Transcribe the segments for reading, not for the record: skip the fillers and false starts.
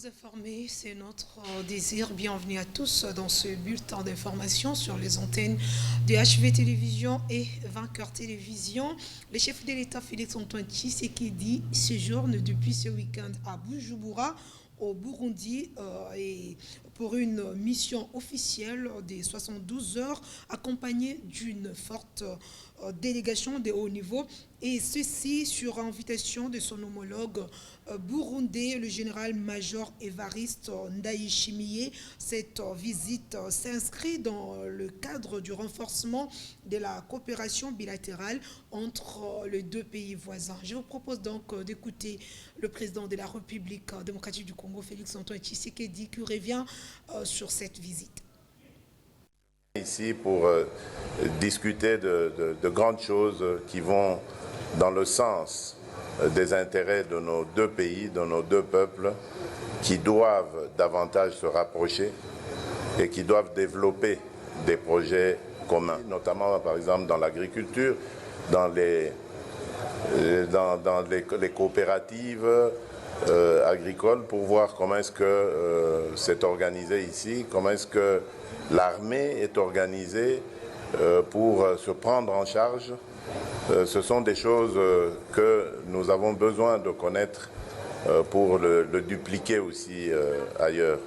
informés, c'est notre désir. Bienvenue à tous dans ce bulletin d'information sur les antennes de HV Télévision et Vainqueur Télévision. Le chef de l'État Félix-Antoine Tshisekedi séjourne depuis ce week-end à Bujumbura, au Burundi, et pour une mission officielle de 72 heures accompagnée d'une forte délégation de haut niveau, et ceci sur invitation de son homologue burundais, le général-major Évariste Ndayishimiye. Cette visite s'inscrit dans le cadre du renforcement de la coopération bilatérale entre les deux pays voisins. Je vous propose donc d'écouter le président de la République démocratique du Congo, Félix-Antoine Tshisekedi, qui revient sur cette visite. Ici pour discuter de grandes choses qui vont dans le sens des intérêts de nos deux pays, de nos deux peuples, qui doivent davantage se rapprocher et qui doivent développer des projets communs, notamment par exemple dans l'agriculture, dans les coopératives agricoles, pour voir comment est-ce que c'est organisé ici, comment est-ce que l'armée est organisée pour se prendre en charge. Ce sont des choses que nous avons besoin de connaître pour le dupliquer aussi ailleurs.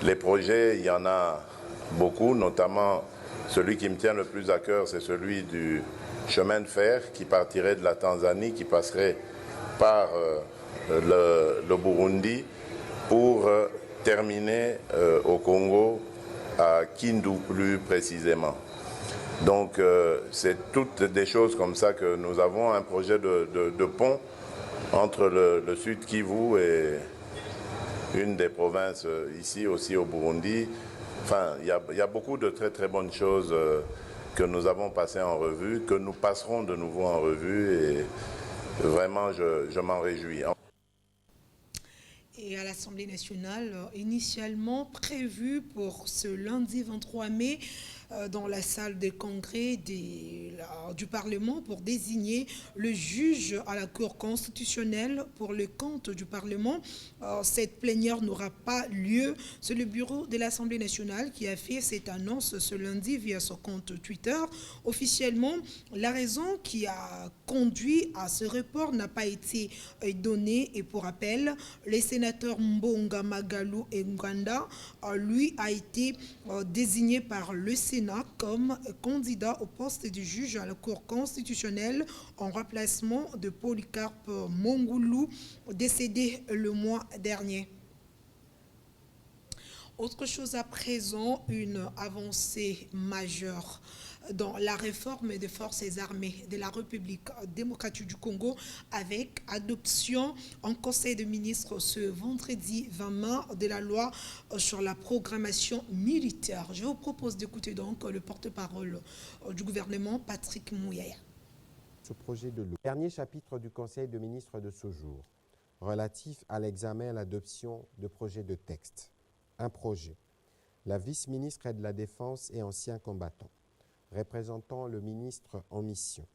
Les projets, il y en a beaucoup, notamment celui qui me tient le plus à cœur, c'est celui du chemin de fer qui partirait de la Tanzanie, qui passerait par le Burundi pour terminer au Congo, à Kindu plus précisément. Donc c'est toutes des choses comme ça que nous avons, un projet de pont entre le sud Kivu et une des provinces ici aussi au Burundi. Enfin, il y a beaucoup de très très bonnes choses que nous avons passées en revue, que nous passerons de nouveau en revue, et vraiment je m'en réjouis. Et à l'Assemblée nationale, initialement prévu pour ce lundi 23 mai, dans la salle des congrès du Parlement, pour désigner le juge à la Cour constitutionnelle pour le compte du Parlement. Cette plénière n'aura pas lieu. C'est le bureau de l'Assemblée nationale qui a fait cette annonce ce lundi via son compte Twitter. Officiellement, la raison qui a conduit à ce report n'a pas été donnée, et pour rappel, le sénateur Mbonga Magalou Nganda, lui, a été désigné par le Sénat comme candidat au poste de juge à la Cour constitutionnelle en remplacement de Polycarpe Mongoulou, décédé le mois dernier. Autre chose à présent, une avancée majeure dans la réforme des forces armées de la République démocratique du Congo, avec adoption en Conseil des ministres ce vendredi 20 mai de la loi sur la programmation militaire. Je vous propose d'écouter donc le porte-parole du gouvernement, Patrick Mouyaya. Ce projet de loi, dernier chapitre du Conseil des ministres de ce jour, relatif à l'examen et à l'adoption de projets de texte. Un projet. La vice-ministre de la Défense et ancien combattant, représentant le ministre en mission,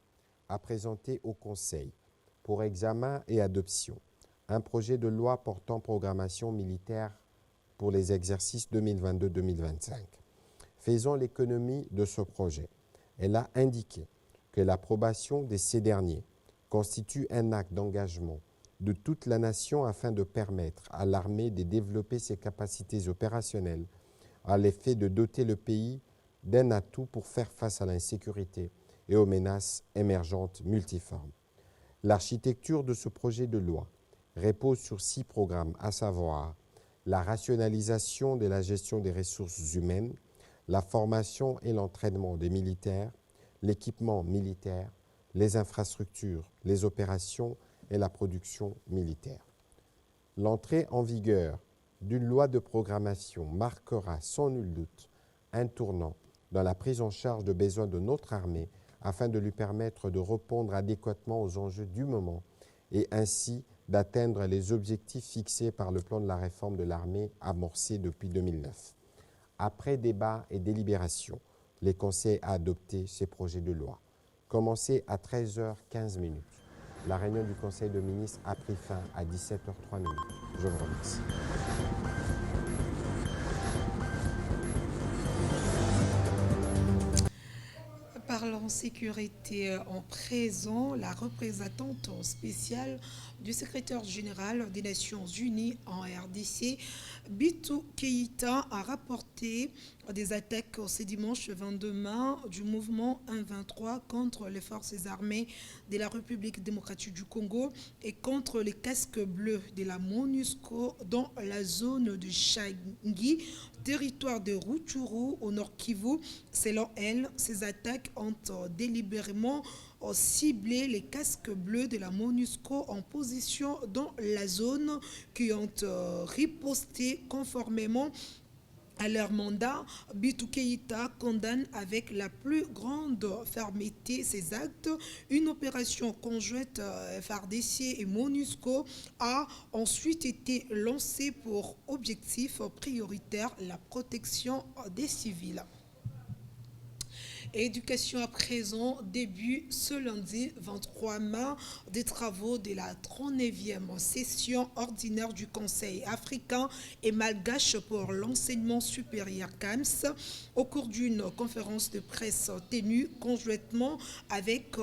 a présenté au Conseil, pour examen et adoption, un projet de loi portant programmation militaire pour les exercices 2022-2025. Faisant l'économie de ce projet, elle a indiqué que l'approbation de ces derniers constitue un acte d'engagement de toute la nation afin de permettre à l'armée de développer ses capacités opérationnelles à l'effet de doter le pays d'un atout pour faire face à l'insécurité et aux menaces émergentes multiformes. L'architecture de ce projet de loi repose sur 6 programmes, à savoir la rationalisation de la gestion des ressources humaines, la formation et l'entraînement des militaires, l'équipement militaire, les infrastructures, les opérations et la production militaire. L'entrée en vigueur d'une loi de programmation marquera sans nul doute un tournant dans la prise en charge de besoins de notre armée afin de lui permettre de répondre adéquatement aux enjeux du moment et ainsi d'atteindre les objectifs fixés par le plan de la réforme de l'armée amorcé depuis 2009. Après débat et délibération, le Conseil a adopté ces projets de loi. Commencé à 13h15. La réunion du Conseil des ministres a pris fin à 17h03. Je vous remercie. en sécurité en présent, la représentante spéciale du secrétaire général des Nations Unies en RDC, Bintou Keïta, a rapporté des attaques ce dimanche 22 mai du mouvement 1-23 contre les forces armées de la République démocratique du Congo et contre les casques bleus de la MONUSCO dans la zone de Changi, territoire de Rutshuru au nord Kivu. Selon elle, ces attaques ont délibérément ciblé les casques bleus de la MONUSCO en position dans la zone qui ont riposté conformément à leur mandat. Bintou Keïta condamne avec la plus grande fermeté ces actes. Une opération conjointe FARDC et MONUSCO a ensuite été lancée pour objectif prioritaire la protection des civils. Éducation à présent, début ce lundi 23 mai des travaux de la 39e session ordinaire du Conseil africain et malgache pour l'enseignement supérieur CAMS au cours d'une conférence de presse tenue conjointement avec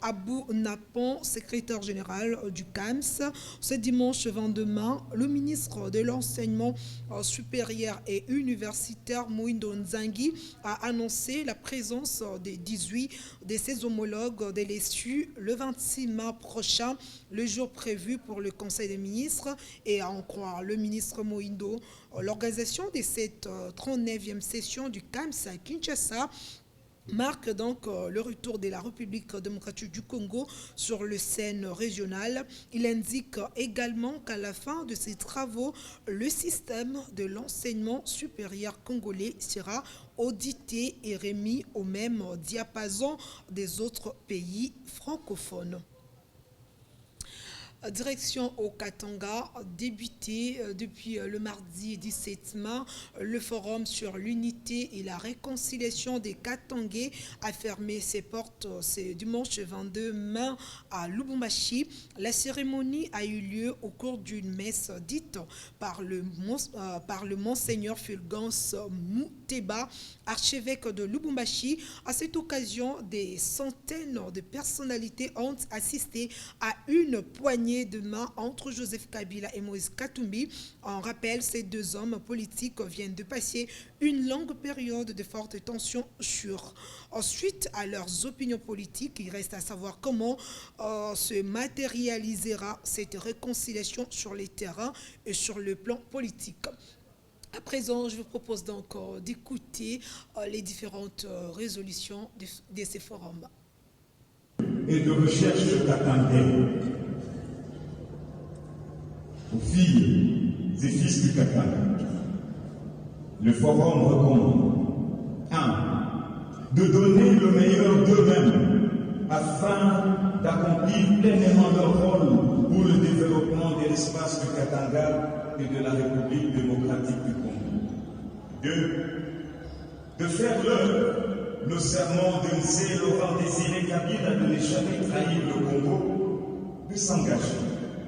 Abou Napon, secrétaire général du CAMS. Ce dimanche 22 mai, le ministre de l'enseignement supérieur et universitaire Moïndo Nzangi a annoncé la présence des 18 de ses homologues de l'ESU le 26 mai prochain, le jour prévu pour le Conseil des ministres. Et à en croire le ministre Moïndo, l'organisation de cette 39e session du CAMS à Kinshasa marque donc le retour de la République démocratique du Congo sur le scène régionale. Il indique également qu'à la fin de ces travaux, le système de l'enseignement supérieur congolais sera audité et remis au même diapason des autres pays francophones. Direction au Katanga, débuté depuis le mardi 17 mai, le forum sur l'unité et la réconciliation des Katangais a fermé ses portes ce dimanche 22 mai à Lubumbashi. La cérémonie a eu lieu au cours d'une messe dite par le monseigneur Fulgence Mouteba, archevêque de Lubumbashi. À cette occasion, des centaines de personnalités ont assisté à une poignée de main entre Joseph Kabila et Moïse Katumbi. En rappel, ces deux hommes politiques viennent de passer une longue période de forte tension suite à leurs opinions politiques. Il reste à savoir comment se matérialisera cette réconciliation sur les terrains et sur le plan politique. À présent, je vous propose donc d'écouter les différentes résolutions de ces forums. Et de recherche de Katangais. Aux filles et fils du Katanga, le forum recommande 1. De donner le meilleur d'eux-mêmes afin d'accomplir pleinement leur rôle pour le développement de l'espace du Katanga et de la République démocratique du Congo. 2. De faire le serment de M. Laurent Désiré Kabila de ne jamais trahir le Congo, de s'engager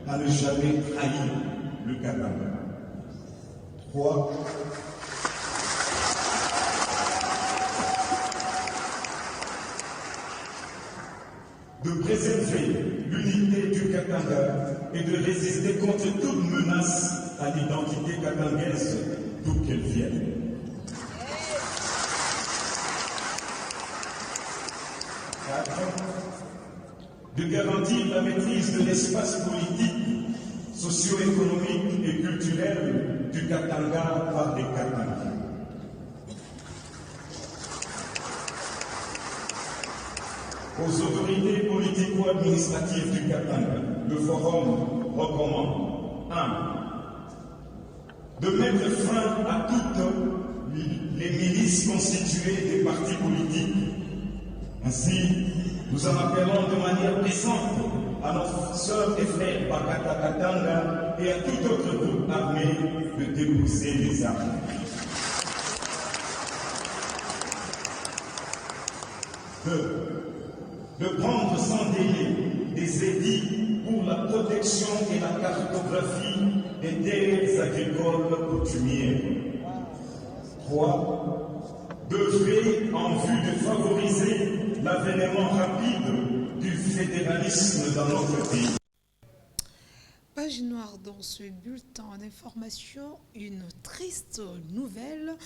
à ne jamais trahir le Katanga. 3. De préserver l'unité du Katanga et de résister contre toute menace à l'identité katangaise, d'où qu'elle vienne. 4. De garantir la maîtrise de l'espace politique, socio-économique et culturel du Katanga par les Katangais. 5. Aux autorités politico-administratives du Katanga, le forum recommande 1. De mettre fin à toutes les milices constituées des partis politiques. Ainsi, nous en appelons de manière pressante à nos sœurs et frères Bakata Katanga et à tout autre groupe armé de déposer les armes. 2. De prendre sans délai des édits pour la protection et la cartographie des terres agricoles coutumières. 3. D'œuvrer en vue de favoriser l'avènement rapide du fédéralisme dans notre pays. Page noire dans ce bulletin d'information, une triste nouvelle.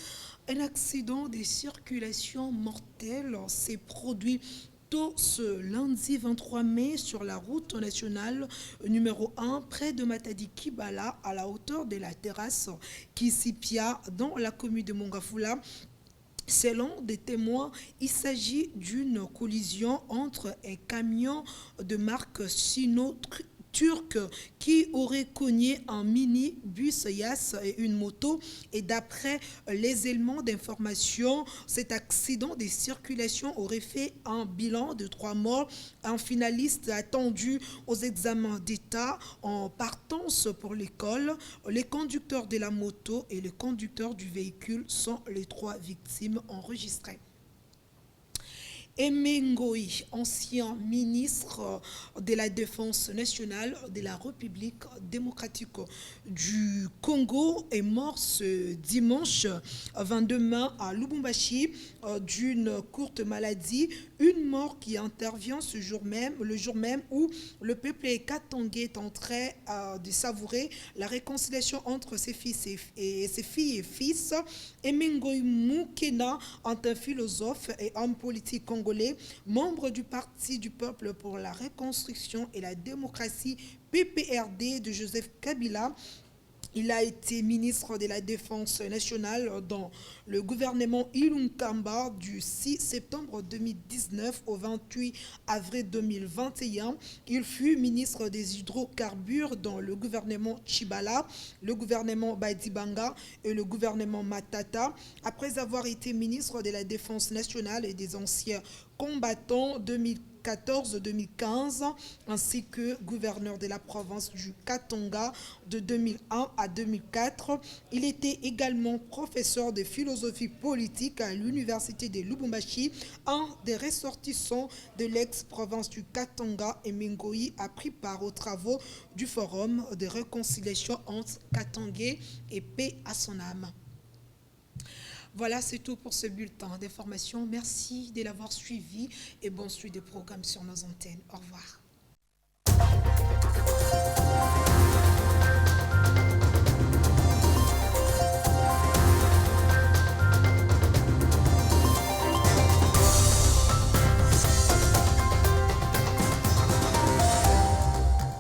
Un accident de circulation mortel s'est produit tôt ce lundi 23 mai sur la route nationale numéro 1 près de Matadi-Kibala à la hauteur de la terrasse Kisipia dans la commune de Mongafula. Selon des témoins, il s'agit d'une collision entre un camion de marque Sino-Turc qui aurait cogné un mini-bus Yas et une moto. Et d'après les éléments d'information, cet accident de circulation aurait fait un bilan de 3 morts. Un finaliste attendu aux examens d'État en partance pour l'école. Les conducteurs de la moto et le conducteur du véhicule sont les 3 victimes enregistrées. Aimé Ngoi, ancien ministre de la Défense nationale de la République démocratique du Congo, est mort ce dimanche 22 mai à Lubumbashi d'une courte maladie. Une mort qui intervient le jour même où le peuple katangais est en train de savourer la réconciliation entre ses filles et fils. Aimé Ngoi Mukena, un philosophe et homme politique congolais, membre du Parti du Peuple pour la Reconstruction et la Démocratie, PPRD de Joseph Kabila. Il a été ministre de la Défense nationale dans le gouvernement Ilunkamba du 6 septembre 2019 au 28 avril 2021. Il fut ministre des hydrocarbures dans le gouvernement Chibala, le gouvernement Badibanga et le gouvernement Matata. Après avoir été ministre de la Défense nationale et des anciens combattants 2014-2015, ainsi que gouverneur de la province du Katanga de 2001 à 2004. Il était également professeur de philosophie politique à l'université de Lubumbashi. Un des ressortissants de l'ex-province du Katanga, Aimé Ngoi, a pris part aux travaux du Forum de réconciliation entre Katangais et paix à son âme. Voilà, c'est tout pour ce bulletin d'information. Merci de l'avoir suivi et bon suivi des programmes sur nos antennes. Au revoir.